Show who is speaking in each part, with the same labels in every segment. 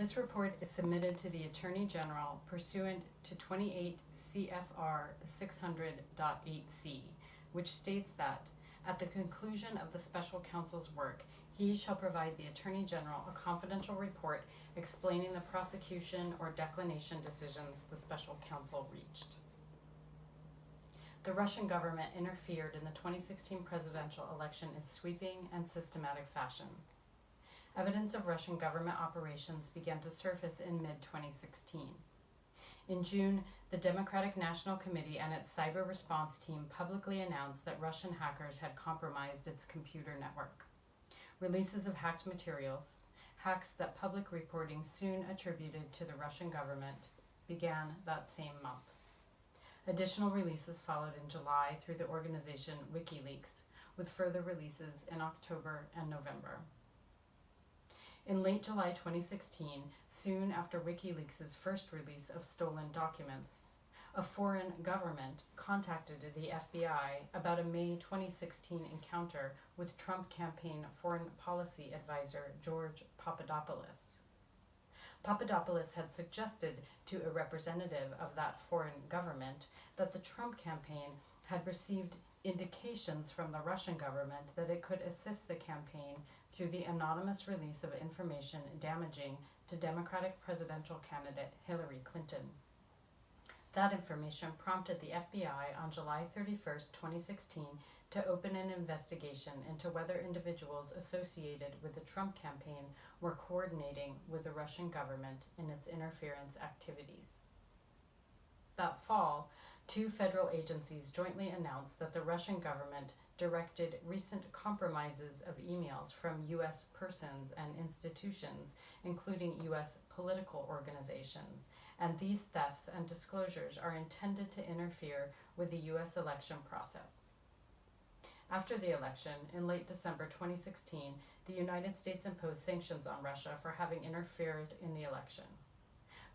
Speaker 1: This report is submitted to the Attorney General pursuant to 28 CFR 600.8c, which states that, at the conclusion of the special counsel's work, he shall provide the Attorney General a confidential report explaining the prosecution or declination decisions the special counsel reached. The Russian government interfered in the 2016 presidential election in sweeping and systematic fashion. Evidence of Russian government operations began to surface in mid-2016. In June, the Democratic National Committee and its cyber response team publicly announced that Russian hackers had compromised its computer network. Releases of hacked materials, hacks that public reporting soon attributed to the Russian government, began that same month. Additional releases followed in July through the organization WikiLeaks, with further releases in October and November. In late July 2016, soon after WikiLeaks' first release of stolen documents, a foreign government contacted the FBI about a May 2016 encounter with Trump campaign foreign policy advisor George Papadopoulos. Papadopoulos had suggested to a representative of that foreign government that the Trump campaign had received indications from the Russian government that it could assist the campaign through the anonymous release of information damaging to Democratic presidential candidate Hillary Clinton. That information prompted the FBI on July 31, 2016, to open an investigation into whether individuals associated with the Trump campaign were coordinating with the Russian government in its interference activities. That fall, 2 federal agencies jointly announced that the Russian government directed recent compromises of emails from U.S. persons and institutions, including U.S. political organizations, and these thefts and disclosures are intended to interfere with the U.S. election process. After the election, in late December 2016, the United States imposed sanctions on Russia for having interfered in the election.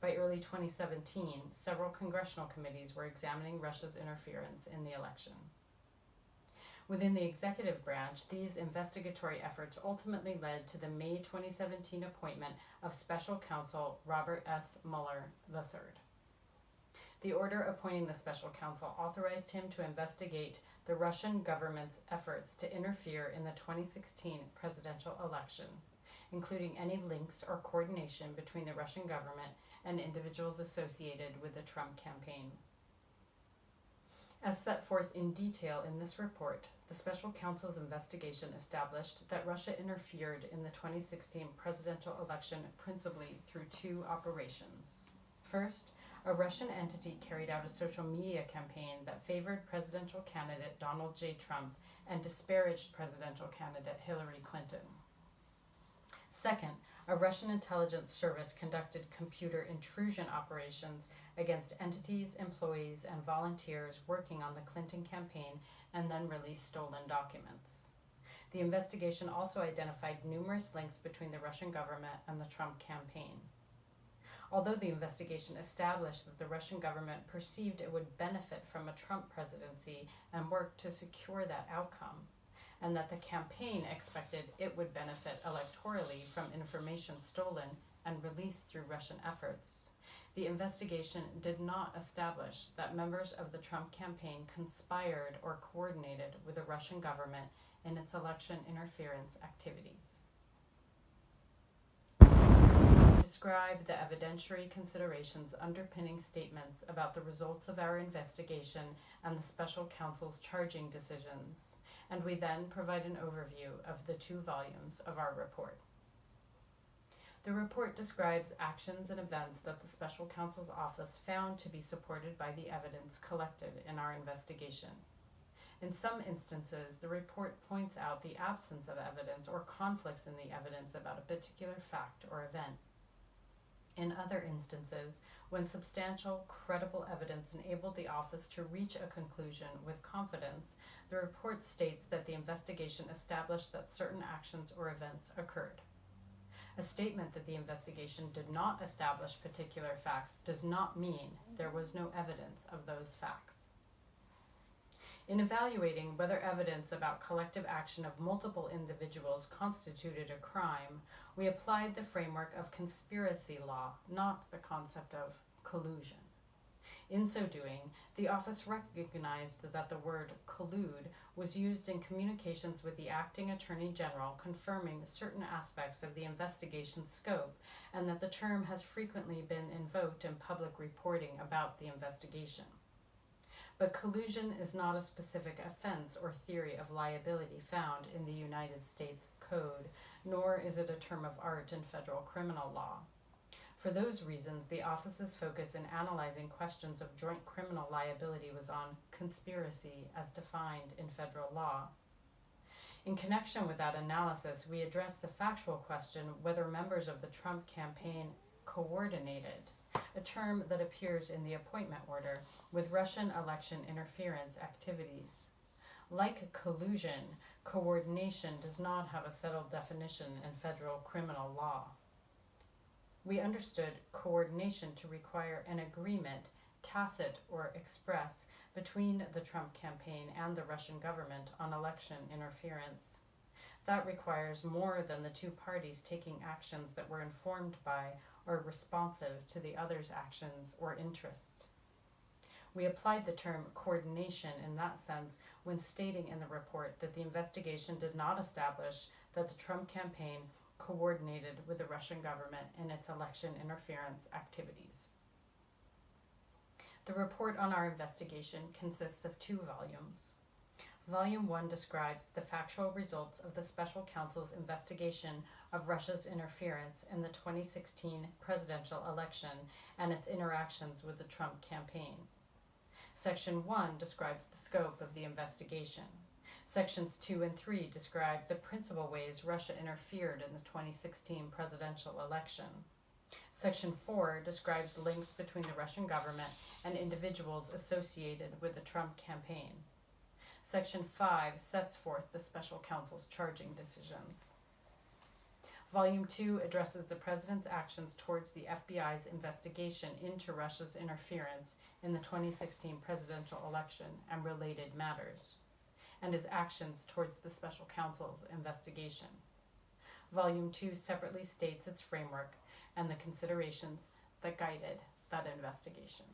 Speaker 1: By early 2017, several congressional committees were examining Russia's interference in the election. Within the executive branch, these investigatory efforts ultimately led to the May 2017 appointment of Special Counsel Robert S. Mueller III. The order appointing the Special Counsel authorized him to investigate the Russian government's efforts to interfere in the 2016 presidential election, including any links or coordination between the Russian government and individuals associated with the Trump campaign. As set forth in detail in this report, the Special Counsel's investigation established that Russia interfered in the 2016 presidential election principally through 2 operations. First, a Russian entity carried out a social media campaign that favored presidential candidate Donald J. Trump and disparaged presidential candidate Hillary Clinton. Second, a Russian intelligence service conducted computer intrusion operations against entities, employees, and volunteers working on the Clinton campaign and then released stolen documents. The investigation also identified numerous links between the Russian government and the Trump campaign. Although the investigation established that the Russian government perceived it would benefit from a Trump presidency and worked to secure that outcome, and that the campaign expected it would benefit electorally from information stolen and released through Russian efforts, the investigation did not establish that members of the Trump campaign conspired or coordinated with the Russian government in its election interference activities. Describe the evidentiary considerations underpinning statements about the results of our investigation and the Special Counsel's charging decisions, and we then provide an overview of the 2 volumes of our report. The report describes actions and events that the Special Counsel's office found to be supported by the evidence collected in our investigation. In some instances, the report points out the absence of evidence or conflicts in the evidence about a particular fact or event. In other instances, when substantial, credible evidence enabled the office to reach a conclusion with confidence, the report states that the investigation established that certain actions or events occurred. A statement that the investigation did not establish particular facts does not mean there was no evidence of those facts. In evaluating whether evidence about collective action of multiple individuals constituted a crime, we applied the framework of conspiracy law, not the concept of collusion. In so doing, the office recognized that the word collude was used in communications with the acting attorney general confirming certain aspects of the investigation's scope, and that the term has frequently been invoked in public reporting about the investigation. But collusion is not a specific offense or theory of liability found in the United States Code, nor is it a term of art in federal criminal law. For those reasons, the office's focus in analyzing questions of joint criminal liability was on conspiracy as defined in federal law. In connection with that analysis, we addressed the factual question whether members of the Trump campaign coordinated, a term that appears in the appointment order, with Russian election interference activities. Like collusion, coordination does not have a settled definition in federal criminal law. We understood coordination to require an agreement, tacit or express, between the Trump campaign and the Russian government on election interference. That requires more than the two parties taking actions that were informed by or responsive to the other's actions or interests. We applied the term coordination in that sense when stating in the report that the investigation did not establish that the Trump campaign coordinated with the Russian government in its election interference activities. The report on our investigation consists of 2 volumes. Volume 1 describes the factual results of the special counsel's investigation of Russia's interference in the 2016 presidential election and its interactions with the Trump campaign. Section 1 describes the scope of the investigation. Sections 2 and 3 describe the principal ways Russia interfered in the 2016 presidential election. Section 4 describes links between the Russian government and individuals associated with the Trump campaign. Section 5 sets forth the special counsel's charging decisions. Volume 2 addresses the president's actions towards the FBI's investigation into Russia's interference in the 2016 presidential election and related matters, and his actions towards the special counsel's investigation. Volume 2 separately states its framework and the considerations that guided that investigation.